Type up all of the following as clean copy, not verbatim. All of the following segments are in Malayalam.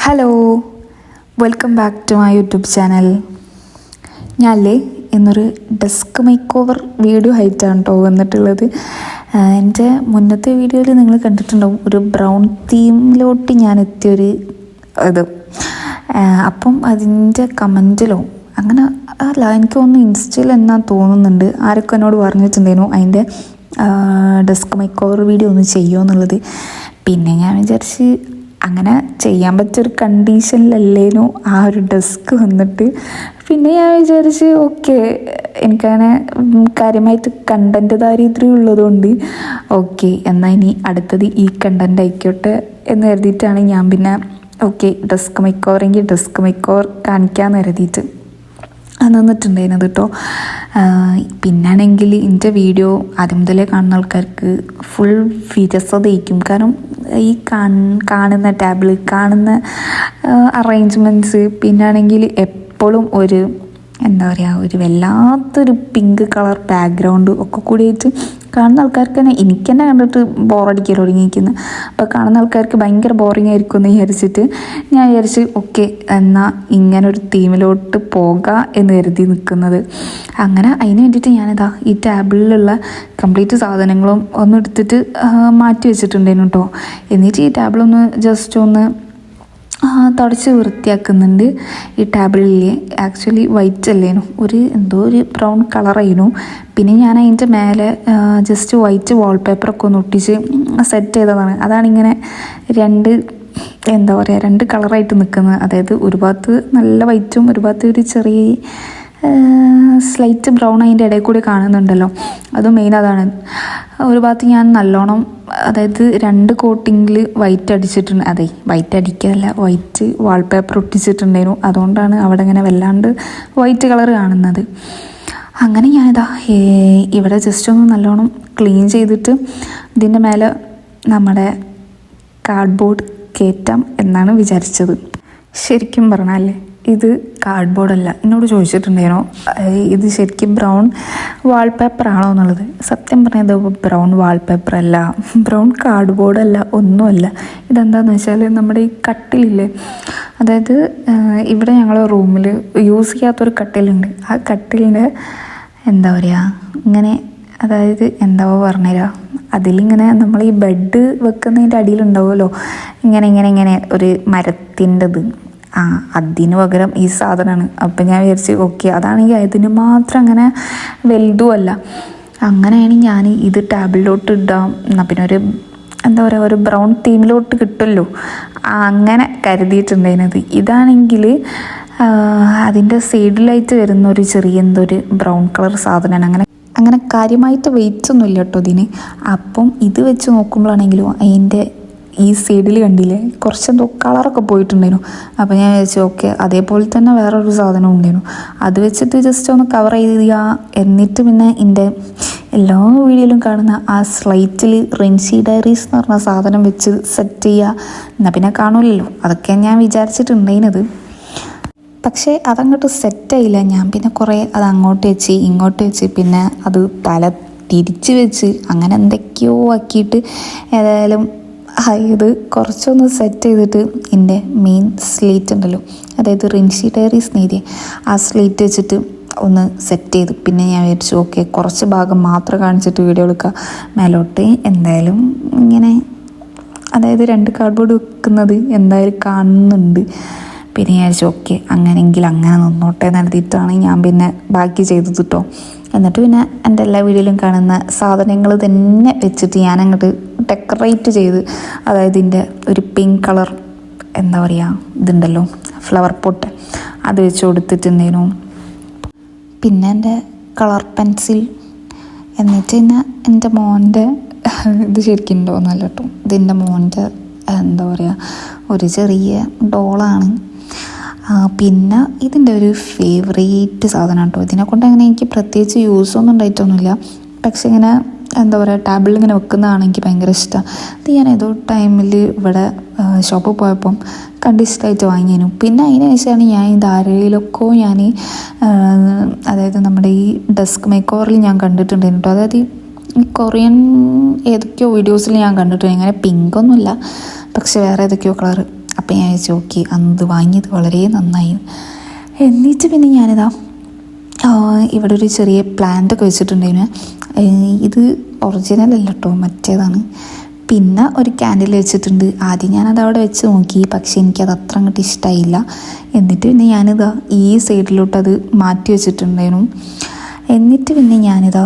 Hello, welcome back to my YouTube channel. ഞാനല്ലേ ഇന്നൊരു ഡെസ്ക് മേക്ക് ഓവർ വീഡിയോ ആയിട്ടാണ് കേട്ടോ വന്നിട്ടുള്ളത്. എൻ്റെ മുന്നത്തെ വീഡിയോയിൽ നിങ്ങൾ കണ്ടിട്ടുണ്ടാവും ഒരു ബ്രൗൺ തീമിലോട്ട് ഞാൻ എത്തിയൊരു ഇത്. അപ്പം അതിൻ്റെ കമൻറ്റിലോ അങ്ങനെ അല്ല, എനിക്ക് തോന്നുന്നു ഇൻസ്റ്റയിൽ എന്നാ തോന്നുന്നുണ്ട്, ആരൊക്കെ എന്നോട് പറഞ്ഞിട്ടുണ്ടായിരുന്നു അതിൻ്റെ ഡെസ്ക് മേക്ക് ഓവർ വീഡിയോ ഒന്ന് ചെയ്യുമോ എന്നുള്ളത്. പിന്നെ ഞാൻ വിചാരിച്ച് അങ്ങനെ ചെയ്യാൻ പറ്റിയൊരു കണ്ടീഷനിലല്ലേനോ ആ ഒരു ഡെസ്ക് വന്നിട്ട്. പിന്നെ ഞാൻ വിചാരിച്ച് ഓക്കെ, എനിക്കങ്ങനെ കാര്യമായിട്ട് കണ്ടൻറ്റ് ദാരിദ്ര്യം ഉള്ളതുകൊണ്ട് ഓക്കെ എന്നാൽ ഇനി അടുത്തത് ഈ കണ്ടൻറ്റ് ആയിക്കോട്ടെ എന്ന് കരുതിയിട്ടാണ് ഞാൻ പിന്നെ ഓക്കെ ഡെസ്ക് മേക്ക് ഓവറെങ്കിൽ ഡെസ്ക് മേക്ക് ഓവർ കാണിക്കാമെന്ന് കരുതിയിട്ട് നിന്നിട്ടുണ്ടായിരുന്നത് കേട്ടോ. പിന്നാണെങ്കിൽ എൻ്റെ വീഡിയോ ആദ്യം മുതലേ കാണുന്ന ആൾക്കാർക്ക് ഫുൾ വിരസതയ്ക്കും. കാരണം ഈ കാണുന്ന ടാബിൾ, കാണുന്ന അറേഞ്ച്മെൻറ്റ്സ്, പിന്നാണെങ്കിൽ എപ്പോഴും ഒരു എന്താ പറയുക, ഒരു വല്ലാത്തൊരു പിങ്ക് കളർ ബാക്ക്ഗ്രൗണ്ട് ഒക്കെ കൂടിയിട്ട് കാണുന്ന ആൾക്കാർക്ക് തന്നെ, എനിക്ക് തന്നെ കണ്ടിട്ട് ബോറടിക്കാൻ തുടങ്ങിയിരിക്കുന്നത്. അപ്പോൾ കാണുന്ന ആൾക്കാർക്ക് ഭയങ്കര ബോറിംഗ് ആയിരിക്കും എന്ന് വിചാരിച്ചിട്ട് ഞാൻ വിചാരിച്ച് ഓക്കെ എന്നാൽ ഇങ്ങനൊരു തീമിലോട്ട് പോകാം എന്ന് കരുതി നിൽക്കുന്നത്. അങ്ങനെ അതിന് വേണ്ടിയിട്ട് ഞാനിതാ ഈ ടാബിളിലുള്ള കംപ്ലീറ്റ് സാധനങ്ങളും ഒന്ന് എടുത്തിട്ട് മാറ്റി വെച്ചിട്ടുണ്ടായിരുന്നു കേട്ടോ. എന്നിട്ട് ഈ ടാബിളൊന്ന് ജസ്റ്റ് ഒന്ന് തുടച്ച് വൃത്തിയാക്കുന്നുണ്ട്. ഈ ടാബിളിൽ ആക്ച്വലി വൈറ്റ് അല്ലേനു, എന്തോ ഒരു ബ്രൗൺ കളറായിരുന്നു. പിന്നെ ഞാൻ അതിൻ്റെ മേലെ ജസ്റ്റ് വൈറ്റ് വാൾപേപ്പറൊക്കെ ഒന്ന് ഒട്ടിച്ച് സെറ്റ് ചെയ്തതാണ്. അതാണിങ്ങനെ രണ്ട് കളറായിട്ട് നിൽക്കുന്നത്. അതായത് ഒരു ഭാഗത്ത് നല്ല വൈറ്റും ഒരു ഭാഗത്ത് ഒരു ചെറിയ സ്ലൈറ്റ് ബ്രൗൺ അതിൻ്റെ ഇടയിൽ കൂടി കാണുന്നുണ്ടല്ലോ, അത് മെയിൻ അതാണ്. ഒരു ഭാഗത്ത് ഞാൻ നല്ലോണം, അതായത് 2 കോട്ടിങ്ങിൽ വൈറ്റ് അടിച്ചിട്ടുണ്ട്. അതെ, വൈറ്റ് അടിക്കുകയല്ല, വൈറ്റ് വാൾപേപ്പർ ഒട്ടിച്ചിട്ടുണ്ടായിരുന്നു. അതുകൊണ്ടാണ് അവിടെ ഇങ്ങനെ വല്ലാണ്ട് വൈറ്റ് കളർ കാണുന്നത്. അങ്ങനെ ഞാനിതാ ഇവിടെ ജസ്റ്റ് ഒന്ന് നല്ലോണം ക്ലീൻ ചെയ്തിട്ട് ഇതിൻ്റെ മേലെ നമ്മുടെ കാർഡ്ബോർഡ് കയറ്റാം എന്നാണ് വിചാരിച്ചത്. ശരിക്കും പറഞ്ഞാലേ ഇത് കാർഡ്ബോർഡല്ല. എന്നോട് ചോദിച്ചിട്ടുണ്ടായിരുന്നു ഇത് ശരിക്കും ബ്രൗൺ വാൾപേപ്പറാണോ എന്നുള്ളത്. സത്യം പറഞ്ഞത് ബ്രൗൺ വാൾപേപ്പറല്ല, ബ്രൗൺ കാർഡ്ബോർഡല്ല, ഒന്നുമല്ല. ഇതെന്താണെന്ന് വെച്ചാൽ നമ്മുടെ ഈ കട്ടിലില്ലേ, അതായത് ഇവിടെ ഞങ്ങളെ റൂമിൽ യൂസ് ചെയ്യാത്തൊരു കട്ടിലുണ്ട്. ആ കട്ടിലിൻ്റെ എന്താ പറയുക, ഇങ്ങനെ അതായത് എന്താവോ പറഞ്ഞുതരാം, അതിലിങ്ങനെ നമ്മൾ ഈ ബെഡ് വെക്കുന്നതിൻ്റെ അടിയിലുണ്ടാവുമല്ലോ ഇങ്ങനെ ഒരു മരത്തിൻ്റെത്, അതിന് പകരം ഈ സാധനമാണ്. അപ്പം ഞാൻ വിചാരിച്ച് ഓക്കെ അതാണെങ്കിൽ അതിന് മാത്രം അങ്ങനെ വലുതുമല്ല. അങ്ങനെയാണെങ്കിൽ ഞാൻ ഇത് ടാബിളിലോട്ട് ഇടാം, എന്നാൽ പിന്നെ ഒരു എന്താ പറയുക, ഒരു ബ്രൗൺ തീമിലോട്ട് കിട്ടുമല്ലോ, അങ്ങനെ കരുതിയിട്ടുണ്ടായിരുന്നത്. ഇതാണെങ്കിൽ അതിൻ്റെ സൈഡിലായിട്ട് വരുന്ന ഒരു ചെറിയ ഒരു ബ്രൗൺ കളർ സാധനമാണ്. അങ്ങനെ കാര്യമായിട്ട് വെയിറ്റ്സ് ഒന്നും ഇല്ല കേട്ടോ ഇതിന്. അപ്പം ഇത് വെച്ച് നോക്കുമ്പോഴാണെങ്കിലും അതിൻ്റെ ഈ സൈഡിൽ കണ്ടില്ലേ കുറച്ചെന്തോ കളറൊക്കെ പോയിട്ടുണ്ടായിരുന്നു. അപ്പോൾ ഞാൻ വിചാരിച്ചു ഓക്കെ അതേപോലെ തന്നെ വേറൊരു സാധനം ഉണ്ടായിരുന്നു, അത് വെച്ചിട്ട് ജസ്റ്റ് ഒന്ന് കവർ ചെയ്യുക. എന്നിട്ട് പിന്നെ എൻ്റെ എല്ലാ വീഡിയോയിലും കാണുന്ന ആ സ്ലൈറ്റിൽ റിൻസി ഡയറീസ് എന്ന് പറഞ്ഞ സാധനം വെച്ച് സെറ്റ് ചെയ്യുക, എന്നാൽ പിന്നെ കാണൂലല്ലോ. അതൊക്കെ ഞാൻ വിചാരിച്ചിട്ടുണ്ടായിരുന്നത്. പക്ഷേ അതങ്ങോട്ട് സെറ്റായില്ല. ഞാൻ പിന്നെ കുറേ അത് അങ്ങോട്ട് വെച്ച് ഇങ്ങോട്ട് വെച്ച് പിന്നെ അത് തല തിരിച്ച് വെച്ച് അങ്ങനെ എന്തൊക്കെയോ ആക്കിയിട്ട് ഏതായാലും ഇത് കുറച്ചൊന്ന് സെറ്റ് ചെയ്തിട്ട് എൻ്റെ മെയിൻ സ്ലേറ്റ് ഉണ്ടല്ലോ, അതായത് റിൻസി ഡയറീസ് നേരിയ ആ സ്ലേറ്റ് വെച്ചിട്ട് ഒന്ന് സെറ്റ് ചെയ്തു. പിന്നെ ഞാൻ വിചാരിച്ചു ഓക്കെ കുറച്ച് ഭാഗം മാത്രം കാണിച്ചിട്ട് വീഡിയോ എടുക്കുക. മേലോട്ട് എന്തായാലും ഇങ്ങനെ അതായത് 2 കാർഡ്ബോർഡ് വെക്കുന്നത് എന്തായാലും കാണുന്നുണ്ട്. പിന്നെ ഞാൻ വിചാരിച്ചു ഓക്കെ അങ്ങനെയെങ്കിൽ അങ്ങനെ നിന്നോട്ടെ നടത്തിയിട്ടാണ് ഞാൻ പിന്നെ ബാക്കി ചെയ്തത് കേട്ടോ. എന്നിട്ട് പിന്നെ എൻ്റെ എല്ലാ വീഡിയോയിലും കാണുന്ന സാധനങ്ങൾ തന്നെ വെച്ചിട്ട് ഞാൻ അങ്ങോട്ട് ഡെക്കറേറ്റ് ചെയ്ത്, അതായത് ഇതിൻ്റെ ഒരു പിങ്ക് കളർ എന്താ പറയുക ഇതുണ്ടല്ലോ ഫ്ലവർ പോട്ട്, അത് വെച്ച് കൊടുത്തിട്ടുണ്ടായിരുന്നു. പിന്നെ എൻ്റെ കളർ പെൻസിൽ, എന്നിട്ട് പിന്നെ എൻ്റെ മോൻ്റെ ഇത് ശരിക്കും ഉണ്ടോയെന്നല്ല കേട്ടോ, ഇതിൻ്റെ മോൻ്റെ എന്താ പറയുക ഒരു ചെറിയ ഡോളാണ്. പിന്നെ ഇതിൻ്റെ ഒരു ഫേവറേറ്റ് സാധനം കേട്ടോ. ഇതിനെക്കൊണ്ട് അങ്ങനെ എനിക്ക് പ്രത്യേകിച്ച് യൂസൊന്നും ഉണ്ടായിട്ടൊന്നുമില്ല, പക്ഷെ ഇങ്ങനെ എന്താ പറയുക ടാബിളിൽ ഇങ്ങനെ വെക്കുന്നതാണ് എനിക്ക് ഭയങ്കര ഇഷ്ടം. അത് ഞാൻ ഏതോ ടൈമിൽ ഇവിടെ ഷോപ്പിൽ പോയപ്പം കണ്ടിഷ്ടമായിട്ട് വാങ്ങിയേനു. പിന്നെ അതിന് ശേഷമാണ് ഞാൻ ഇത് ആരെയിലൊക്കെ അതായത് നമ്മുടെ ഈ ഡെസ്ക് മേക്ക് ഓവറിൽ ഞാൻ കണ്ടിട്ടുണ്ടായിരുന്നു കേട്ടോ. അതായത് ഈ കൊറിയൻ ഏതൊക്കെയോ വീഡിയോസിൽ ഞാൻ കണ്ടിട്ടുണ്ട്. ഇങ്ങനെ പിങ്കൊന്നുമില്ല, പക്ഷെ വേറെ ഏതൊക്കെയോ കളർ അപ്പോൾ ഞാൻ വിചാരിച്ചു ഓക്കെ അന്ന് വാങ്ങിയത് വളരെ നന്നായി. എന്നിട്ട് പിന്നെ ഞാനിതാ ഇവിടെ ഒരു ചെറിയ പ്ലാന്റൊക്കെ വെച്ചിട്ടുണ്ടായിരുന്നു. ഇത് ഒറിജിനൽ അല്ല കേട്ടോ, മറ്റേതാണ്. പിന്നെ ഒരു ക്യാൻഡിൽ വെച്ചിട്ടുണ്ട്. ആദ്യം ഞാനത് അവിടെ വെച്ച് നോക്കി, പക്ഷേ എനിക്കത് അത്ര അങ്ങോട്ട് ഇഷ്ടമായില്ല. എന്നിട്ട് പിന്നെ ഞാനിതാ ഈ സൈഡിലോട്ടത് മാറ്റി വെച്ചിട്ടുണ്ടായിരുന്നു. എന്നിട്ട് പിന്നെ ഞാനിതാ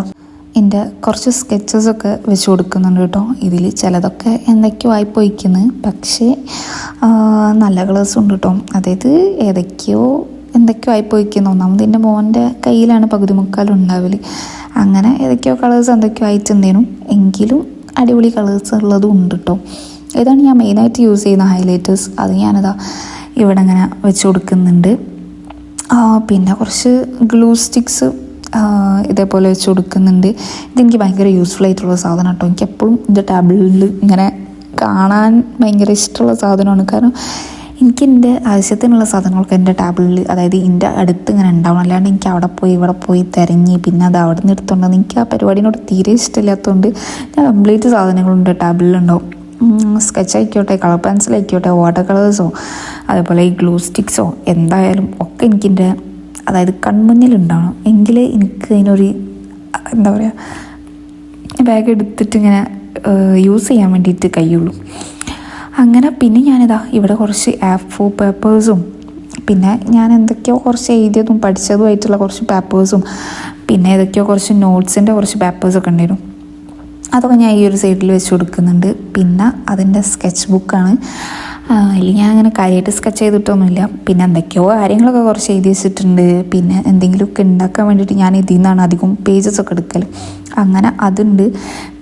എൻ്റെ കുറച്ച് സ്കെച്ചസൊക്കെ വെച്ച് കൊടുക്കുന്നുണ്ട് കേട്ടോ. ഇതിൽ ചിലതൊക്കെ എന്തൊക്കെയോ ആയിപ്പോയിക്കുന്നത്, പക്ഷേ നല്ല കളേഴ്സും ഉണ്ട് കേട്ടോ. അതായത് എന്തൊക്കെയോ ആയിപ്പോയിക്കുന്നു. ഒന്നാമത് എൻ്റെ മോൻ്റെ കയ്യിലാണ് പകുതി മുക്കാലുണ്ടാവല്. അങ്ങനെ ഏതൊക്കെയോ കളേഴ്സ് എന്തൊക്കെയോ ആയിട്ടുണ്ടേനു, എങ്കിലും അടിപൊളി കളേഴ്സ് ഉള്ളതും ഉണ്ട് കേട്ടോ. ഇതാണ് ഞാൻ മെയിനായിട്ട് യൂസ് ചെയ്യുന്ന ഹൈലൈറ്റേഴ്സ്. അത് ഞാനിതാ ഇവിടെ ഇങ്ങനെ വെച്ച് കൊടുക്കുന്നുണ്ട്. പിന്നെ കുറച്ച് ഗ്ലൂ സ്റ്റിക്സ് ഇതേപോലെ വെച്ച് കൊടുക്കുന്നുണ്ട്. ഇതെനിക്ക് ഭയങ്കര യൂസ്ഫുൾ ആയിട്ടുള്ള സാധനം കേട്ടോ. എനിക്ക് എപ്പോഴും എൻ്റെ ടാബ്ലിൽ ഇങ്ങനെ കാണാൻ ഭയങ്കര ഇഷ്ടമുള്ള സാധനമാണ്. കാരണം എനിക്ക് എൻ്റെ ആവശ്യത്തിനുള്ള സാധനങ്ങളൊക്കെ എൻ്റെ ടാബ്ലിൽ, അതായത് എൻ്റെ അടുത്ത് ഇങ്ങനെ ഉണ്ടാവണം. അല്ലാണ്ട് എനിക്ക് അവിടെ പോയി ഇവിടെ പോയി തിരഞ്ഞ് പിന്നെ അത് അവിടെ നിന്ന് എടുത്തുകൊണ്ടെന്ന് എനിക്ക് ആ പരിപാടിനോട് തീരെ ഇഷ്ടമില്ലാത്തതുകൊണ്ട് ഞാൻ കംപ്ലീറ്റ് സാധനങ്ങളുണ്ട് ടാബ്ലിലുണ്ടാവും. സ്കെച്ച് ആയിക്കോട്ടെ, കളർ പെൻസിൽ ആയിക്കോട്ടെ, വാട്ടർ കളേഴ്സോ അതേപോലെ ഈ ഗ്ലൂ സ്റ്റിക്സോ എന്തായാലും ഒക്കെ എനിക്കെൻ്റെ അതായത് കൺമുന്നിലുണ്ടാവണം. എങ്കിലേ എനിക്ക് അതിനൊരു എന്താ പറയുക ബാഗ് എടുത്തിട്ട് ഇങ്ങനെ യൂസ് ചെയ്യാൻ വേണ്ടിയിട്ട് കഴിയുള്ളൂ. അങ്ങനെ പിന്നെ ഞാനിതാ ഇവിടെ കുറച്ച് A4 പേപ്പേഴ്സും പിന്നെ ഞാൻ എന്തൊക്കെയോ കുറച്ച് എഴുതിയതും പഠിച്ചതുമായിട്ടുള്ള കുറച്ച് പേപ്പേഴ്സും പിന്നെ ഏതൊക്കെയോ കുറച്ച് നോട്ട്സിൻ്റെ കുറച്ച് പേപ്പേഴ്സൊക്കെ ഉണ്ടായിരുന്നു. അതൊക്കെ ഞാൻ ഈ ഒരു സൈഡിൽ വെച്ച് കൊടുക്കുന്നുണ്ട്. പിന്നെ അതിൻ്റെ സ്കെച്ച് ബുക്കാണ്. അല്ലെങ്കിൽ ഞാൻ അങ്ങനെ കാര്യമായിട്ട് സ്കെച്ച് ചെയ്തിട്ടൊന്നുമില്ല. പിന്നെ എന്തൊക്കെയോ കാര്യങ്ങളൊക്കെ കുറച്ച് എഴുതി വെച്ചിട്ടുണ്ട്. പിന്നെ എന്തെങ്കിലുമൊക്കെ ഉണ്ടാക്കാൻ വേണ്ടിയിട്ട് ഞാൻ ഇതിൽ നിന്നാണ് അധികം പേജസൊക്കെ എടുക്കൽ. അങ്ങനെ അതുണ്ട്.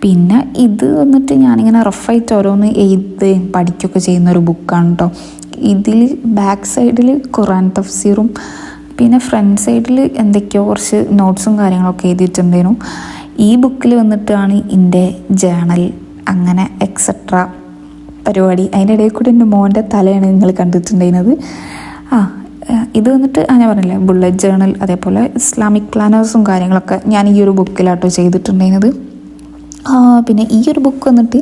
പിന്നെ ഇത് വന്നിട്ട് ഞാനിങ്ങനെ റഫായിട്ട് ഓരോന്ന് എഴുതുകയും പഠിക്കുകയൊക്കെ ചെയ്യുന്നൊരു ബുക്കാണ് കേട്ടോ. ഇതിൽ ബാക്ക് സൈഡിൽ ഖുറാൻ തഫ്സീറും പിന്നെ ഫ്രണ്ട് സൈഡിൽ എന്തൊക്കെയോ കുറച്ച് നോട്ട്സും കാര്യങ്ങളൊക്കെ എഴുതിയിട്ടുണ്ടായിരുന്നു. ഈ ബുക്കിൽ വന്നിട്ടാണ് എൻ്റെ ജേണൽ അങ്ങനെ എക്സെട്ര പരിപാടി. അതിൻ്റെ ഇടയിൽ കൂടി എൻ്റെ മോൻ്റെ തലയാണ് നിങ്ങൾ കണ്ടിട്ടുണ്ടായിരുന്നത്. ഇത് വന്നിട്ട് ഞാൻ പറഞ്ഞില്ലേ ബുള്ളറ്റ് ജേണൽ, അതേപോലെ ഇസ്ലാമിക് പ്ലാനേഴ്സും കാര്യങ്ങളൊക്കെ ഞാൻ ഈ ഒരു ബുക്കിലാട്ടോ ചെയ്തിട്ടുണ്ടായിരുന്നത്. പിന്നെ ഈ ഒരു ബുക്ക് വന്നിട്ട്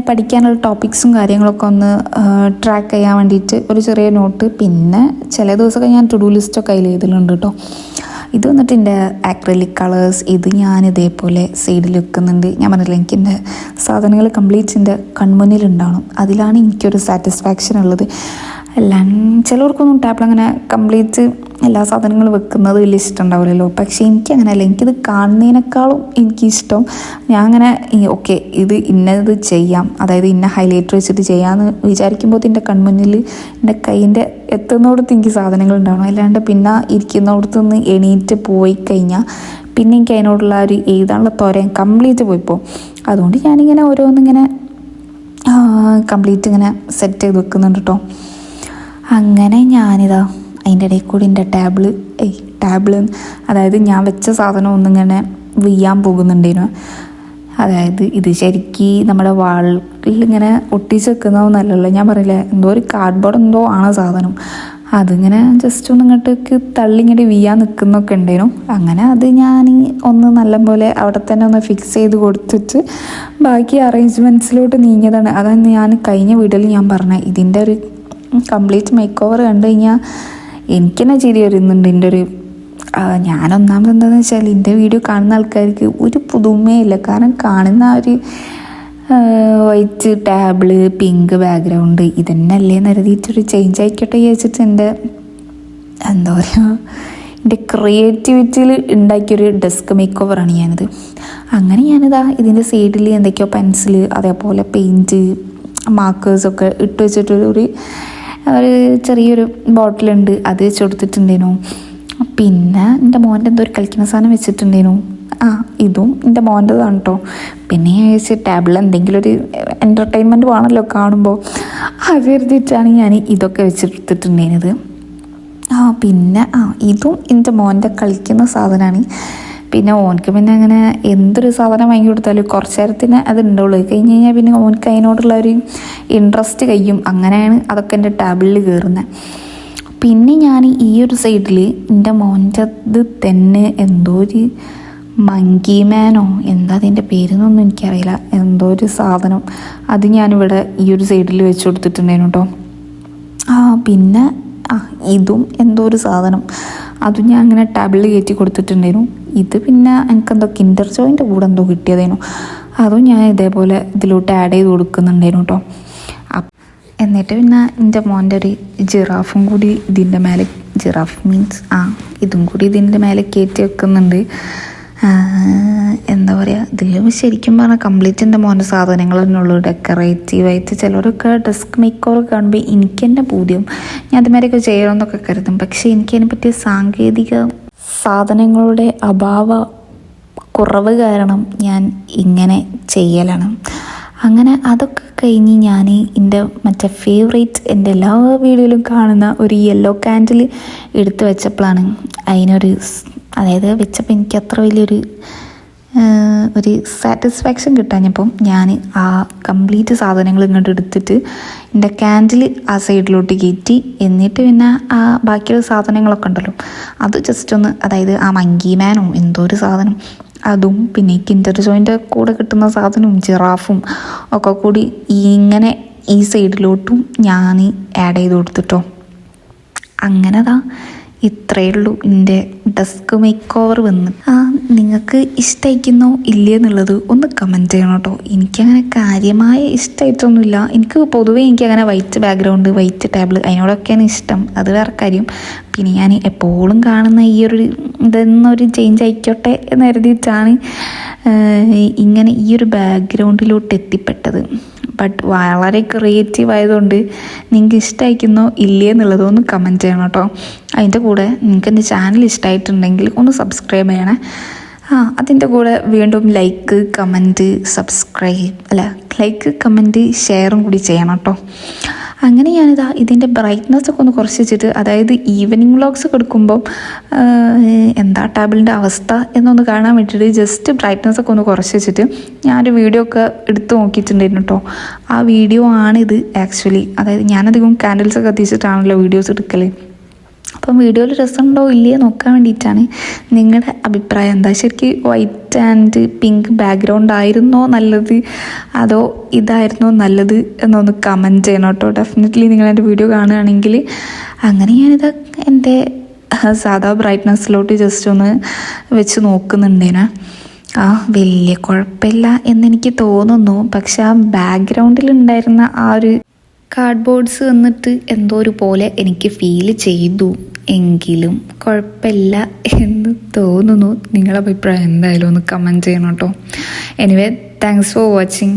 പഠിക്കാനുള്ള ടോപ്പിക്സും കാര്യങ്ങളൊക്കെ ഒന്ന് ട്രാക്ക് ചെയ്യാൻ വേണ്ടിയിട്ട് ഒരു ചെറിയ നോട്ട്. പിന്നെ ചില ദിവസമൊക്കെ ഞാൻ ടു ഡു ലിസ്റ്റൊക്കെ അതിൽ എഴുതലുണ്ട് കേട്ടോ. ഇത് വന്നിട്ട് എൻ്റെ ആക്രിലിക് കളേഴ്സ്. ഇത് ഞാൻ ഇതേപോലെ സൈഡിൽ വെക്കുന്നുണ്ട്. ഞാൻ പറഞ്ഞില്ല എനിക്ക് എൻ്റെ സാധനങ്ങൾ കംപ്ലീറ്റ് എൻ്റെ കൺമുന്നിലുണ്ടാവണം. അതിലാണ് എനിക്കൊരു സാറ്റിസ്ഫാക്ഷൻ ഉള്ളത്. ചിലവർക്കൊന്നും ടാപ്പിൽ അങ്ങനെ കംപ്ലീറ്റ് എല്ലാ സാധനങ്ങളും വെക്കുന്നത് വലിയ ഇഷ്ടം ഉണ്ടാവില്ലല്ലോ. പക്ഷേ എനിക്കങ്ങനെയല്ല. എനിക്കിത് കാണുന്നതിനേക്കാളും എനിക്കിഷ്ടം ഞാൻ അങ്ങനെ ഓക്കെ ഇത് ഇന്നത് ചെയ്യാം, അതായത് ഇന്ന ഹൈലൈറ്റർ വെച്ചിട്ട് ചെയ്യാമെന്ന് വിചാരിക്കുമ്പോൾ എൻ്റെ കൺമുന്നിൽ എൻ്റെ കൈയിൻ്റെ എത്തുന്നിടത്ത് എനിക്ക് സാധനങ്ങൾ ഉണ്ടാവണം. അല്ലാണ്ട് പിന്നെ ഇരിക്കുന്നിടത്ത് നിന്ന് എണീറ്റ് പോയി കഴിഞ്ഞാൽ പിന്നെ എനിക്ക് അതിനോടുള്ള ഒരു എഴുതാനുള്ള ത്വര കംപ്ലീറ്റ് പോയിപ്പോൾ. അതുകൊണ്ട് ഞാനിങ്ങനെ ഓരോന്നിങ്ങനെ കംപ്ലീറ്റ് ഇങ്ങനെ സെറ്റ് ചെയ്ത് വെക്കുന്നുണ്ട് കേട്ടോ. അങ്ങനെ ഞാനിതാ അതിൻ്റെ ഇടയിൽ കൂടി എൻ്റെ ടാബിള് അതായത് ഞാൻ വെച്ച സാധനം ഒന്നിങ്ങനെ വീയാൻ പോകുന്നുണ്ടായിരുന്നു. അതായത് ഇത് ശരിക്കും നമ്മുടെ വാളിൽ ഇങ്ങനെ ഒട്ടിച്ച് വെക്കുന്നതൊന്നല്ലല്ലോ. ഞാൻ പറയില്ലേ എന്തോ ഒരു കാർഡ്ബോർഡ് എന്തോ ആണ് സാധനം. അതിങ്ങനെ ജസ്റ്റ് ഒന്ന് ഇങ്ങോട്ടേക്ക് തള്ളിങ്ങനെ വീയാൻ നിൽക്കുന്നൊക്കെ ഉണ്ടായിരുന്നു. അങ്ങനെ അത് ഞാൻ ഒന്ന് നല്ലപോലെ അവിടെ തന്നെ ഒന്ന് ഫിക്സ് ചെയ്ത് കൊടുത്തിട്ട് ബാക്കി അറേഞ്ച്മെൻറ്റ്സിലോട്ട് നീങ്ങിയതാണ്. അതാണ് ഞാൻ കഴിഞ്ഞ വീഡിയോയിൽ ഞാൻ പറഞ്ഞത്. ഇതിൻ്റെ ഒരു കംപ്ലീറ്റ് മേക്ക് ഓവർ കണ്ടു കഴിഞ്ഞാൽ എനിക്ക് തന്നെ ചിരി വരുന്നുണ്ട്. എൻ്റെ ഒരു ഞാനൊന്നാമത് എന്താണെന്ന് വെച്ചാൽ എൻ്റെ വീഡിയോ കാണുന്ന ആൾക്കാർക്ക് ഒരു പുതുമയില്ല. കാരണം കാണുന്ന ആ ഒരു വൈറ്റ് ടാബിള് പിങ്ക് ബാക്ക്ഗ്രൗണ്ട് ഇതന്നെയല്ലേ കരുതിയിട്ടൊരു ചേഞ്ച് ആയിക്കോട്ടെ വിചാരിച്ചിട്ട് എൻ്റെ എന്താ പറയുക എൻ്റെ ക്രിയേറ്റിവിറ്റിയിൽ ഉണ്ടാക്കിയൊരു ഡെസ്ക് മേക്ക് ഓവറാണ് ഞാനിത്. അങ്ങനെ ഞാനിതാ ഇതിൻ്റെ സൈഡിൽ എന്തൊക്കെയോ പെൻസിൽ അതേപോലെ പെയിൻറ്റ് മാർക്കേഴ്സൊക്കെ ഇട്ട് വെച്ചിട്ടൊരു ചെറിയൊരു ബോട്ടിലുണ്ട്, അത് വെച്ച് കൊടുത്തിട്ടുണ്ടേനു. പിന്നെ എൻ്റെ മോൻ്റെ എന്തോ ഒരു കളിക്കുന്ന സാധനം വെച്ചിട്ടുണ്ടേനു. ഇതും എൻ്റെ മോൻ്റെതാണ് കേട്ടോ. പിന്നെ ഞാൻ ചോദിച്ചു ടാബിളിൽ എന്തെങ്കിലും ഒരു എൻ്റർടൈൻമെൻറ്റ് വേണമല്ലോ കാണുമ്പോൾ, അത് കരുതിയിട്ടാണ് ഞാൻ ഇതൊക്കെ വെച്ചെടുത്തിട്ടുണ്ടേനത്. പിന്നെ ഇതും എൻ്റെ മോൻ്റെ കളിക്കുന്ന സാധനമാണ്. പിന്നെ ഓനക്ക് പിന്നെ അങ്ങനെ എന്തൊരു സാധനം വാങ്ങി കൊടുത്താലും കുറച്ച് നേരത്തിന് അത് ഉണ്ടാവുള്ളൂ. കഴിഞ്ഞ് കഴിഞ്ഞാൽ പിന്നെ ഓനക്ക് അതിനോടുള്ള ഒരു ഇൻട്രസ്റ്റ് കഴിയും. അങ്ങനെയാണ് അതൊക്കെ എൻ്റെ ടാബിളിൽ കയറുന്നത്. പിന്നെ ഞാൻ ഈ ഒരു സൈഡിൽ എൻ്റെ മോൻ്റെത് തന്നെ എന്തോ ഒരു മങ്കി മാനോ എന്താ അതിൻ്റെ പേരെന്നൊന്നും എനിക്കറിയില്ല, എന്തോ ഒരു സാധനം അത് ഞാനിവിടെ ഈ ഒരു സൈഡിൽ വെച്ച് കൊടുത്തിട്ടുണ്ടായിരുന്നു കേട്ടോ. പിന്നെ ഇതും എന്തോ ഒരു സാധനം, അതും ഞാൻ അങ്ങനെ ടേബിളിൽ കയറ്റി കൊടുത്തിട്ടുണ്ടായിരുന്നു. ഇത് പിന്നെ എനിക്കെന്തോ കിൻഡർ ജോയിൻ്റെ കൂടെ എന്തോ കിട്ടിയതായിരുന്നു, അതും ഞാൻ ഇതേപോലെ ഇതിലോട്ട് ആഡ് ചെയ്ത് കൊടുക്കുന്നുണ്ടായിരുന്നു കേട്ടോ. എന്നിട്ട് പിന്നെ എൻ്റെ മോൻ്റെ ഒരു ജിറാഫും കൂടി ഇതിൻ്റെ മേലെ, ജിറാഫ് മീൻസ് ഇതും കൂടി ഇതിൻ്റെ മേലെ കയറ്റി വെക്കുന്നുണ്ട്. എന്താ പറയുക, ഇതിൽ ശരിക്കും പറഞ്ഞാൽ കംപ്ലീറ്റ് എൻ്റെ മോൻ്റെ സാധനങ്ങൾ തന്നെയുള്ളൂ, ഡെക്കറേറ്റീവായിട്ട്. ചിലരൊക്കെ ഡെസ്ക് മേക്ക് ഓവർ കാണുമ്പോൾ എനിക്ക് തന്നെ പൂതിയും ഞാൻ അതുമാതിരിയൊക്കെ ചെയ്യണമെന്നൊക്കെ കരുതും. പക്ഷേ എനിക്കതിനെ പറ്റിയ സാങ്കേതിക സാധനങ്ങളുടെ കുറവ് കാരണം ഞാൻ ഇങ്ങനെ ചെയ്യലാണ്. അങ്ങനെ അതൊക്കെ കഴിഞ്ഞ് ഞാൻ എൻ്റെ മറ്റേ ഫേവറേറ്റ്, എൻ്റെ എല്ലാ വീഡിയോയിലും കാണുന്ന ഒരു യെല്ലോ കാൻഡിൽ എടുത്ത് വെച്ചപ്പോഴാണ് അതായത് വെച്ചപ്പോൾ എനിക്ക് അത്ര വലിയൊരു സാറ്റിസ്ഫാക്ഷൻ കിട്ടാഞ്ഞപ്പം ഞാൻ ആ കംപ്ലീറ്റ് സാധനങ്ങൾ ഇങ്ങോട്ട് എടുത്തിട്ട് എൻ്റെ കാൻഡിൽ ആ സൈഡിലോട്ട് കയറ്റി, എന്നിട്ട് പിന്നെ ആ ബാക്കിയുള്ള സാധനങ്ങളൊക്കെ ഉണ്ടല്ലോ അത് ജസ്റ്റ് ഒന്ന്, അതായത് ആ മങ്കി മാനോ എന്തോ ഒരു സാധനം അതും പിന്നെ കിൻഡർ ജോയിൻ്റെ കൂടെ കിട്ടുന്ന സാധനവും ജിറാഫും ഒക്കെ കൂടി ഇങ്ങനെ ഈ സൈഡിലോട്ടും ഞാൻ ആഡ് ചെയ്ത് കൊടുത്തിട്ടോ. അങ്ങനെതാ ഇത്രയേ ഉള്ളൂ എൻ്റെ ഡെസ്ക് മേക്ക് ഓവർ വന്ന്. നിങ്ങൾക്ക് ഇഷ്ടമായിരിക്കുന്നോ ഇല്ലേ എന്നുള്ളത് ഒന്ന് കമൻറ്റ് ചെയ്യണം കേട്ടോ. എനിക്കങ്ങനെ കാര്യമായ ഇഷ്ടമായിട്ടൊന്നുമില്ല. എനിക്ക് പൊതുവേ എനിക്കങ്ങനെ വൈറ്റ് ബാക്ക്ഗ്രൗണ്ട്, വൈറ്റ് ടേബിൾ അതിനോടൊക്കെയാണ് ഇഷ്ടം, അത് വേറെ കാര്യം. പിന്നെ ഞാൻ എപ്പോഴും കാണുന്ന ഈ ഒരു ഇതെന്നൊരു ചേഞ്ച് ആയിക്കോട്ടെ എന്ന് കരുതിയിട്ടാണ് ഇങ്ങനെ ഈ ഒരു ബാക്ക്ഗ്രൗണ്ടിലോട്ട് എത്തിപ്പെട്ടത്. ബട്ട് വളരെ ക്രിയേറ്റീവ് ആയതുകൊണ്ട് നിങ്ങൾക്ക് ഇഷ്ടമായിരിക്കുന്നോ ഇല്ലേ എന്നുള്ളതൊന്ന് കമൻറ്റ് ചെയ്യണം കേട്ടോ. അതിൻ്റെ കൂടെ നിങ്ങൾക്ക് എൻ്റെ ചാനൽ ഇഷ്ടമായിട്ടുണ്ടെങ്കിൽ ഒന്ന് സബ്സ്ക്രൈബ് ചെയ്യണേ. അതിൻ്റെ കൂടെ വീണ്ടും ലൈക്ക് കമൻറ്റ് ഷെയറും കൂടി ചെയ്യണം കേട്ടോ. അങ്ങനെ ഞാനിതാ ഇതിൻ്റെ ബ്രൈറ്റ്നസ്സൊക്കെ ഒന്ന് കുറച്ച് വെച്ചിട്ട്, അതായത് ഈവനിങ് വ്ളോഗ്സ് കൊടുക്കുമ്പോൾ എന്താ ടേബിളിൻ്റെ അവസ്ഥ എന്നൊന്ന് കാണാൻ വേണ്ടിയിട്ട് ജസ്റ്റ് ബ്രൈറ്റ്നസ്സൊക്കെ ഒന്ന് കുറച്ച് വെച്ചിട്ട് ഞാനൊരു വീഡിയോ ഒക്കെ എടുത്ത് നോക്കിയിട്ടുണ്ടായിരുന്നു കേട്ടോ. ആ വീഡിയോ ആണിത് ആക്ച്വലി. അതായത് ഞാനധികം കാൻഡിൽസൊക്കെ കത്തിച്ചിട്ടാണല്ലോ വീഡിയോസ് എടുക്കൽ. അപ്പം വീഡിയോയിൽ രസമുണ്ടോ ഇല്ലയോ നോക്കാൻ വേണ്ടിയിട്ടാണ്. നിങ്ങളുടെ അഭിപ്രായം എന്താ? ശരിക്കും വൈറ്റ് ആൻഡ് പിങ്ക് ബാക്ക്ഗ്രൗണ്ട് ആയിരുന്നോ നല്ലത്, അതോ ഇതായിരുന്നോ നല്ലത് എന്നൊന്ന് കമൻറ്റ് ചെയ്യണം കേട്ടോ. ഡെഫിനറ്റ്ലി നിങ്ങളെൻ്റെ വീഡിയോ കാണുകയാണെങ്കിൽ. അങ്ങനെ ഞാനിത് എൻ്റെ സാധാ ബ്രൈറ്റ്നസ്സിലോട്ട് ജസ്റ്റ് ഒന്ന് വെച്ച് നോക്കുന്നുണ്ടേനെ. വലിയ കുഴപ്പമില്ല എന്നെനിക്ക് തോന്നുന്നു. പക്ഷെ ആ ബാക്ക്ഗ്രൗണ്ടിലുണ്ടായിരുന്ന ആ ഒരു കാർഡ്ബോർഡ്സ് വന്നിട്ട് എന്തോ ഒരു പോലെ എനിക്ക് ഫീൽ ചെയ്തു. എങ്കിലും കുഴപ്പമില്ല എന്ന് തോന്നുന്നു. നിങ്ങളുടെ അഭിപ്രായം എന്തായാലും ഒന്ന് കമൻറ്റ് ചെയ്യണം കേട്ടോ. Anyway, thanks for watching.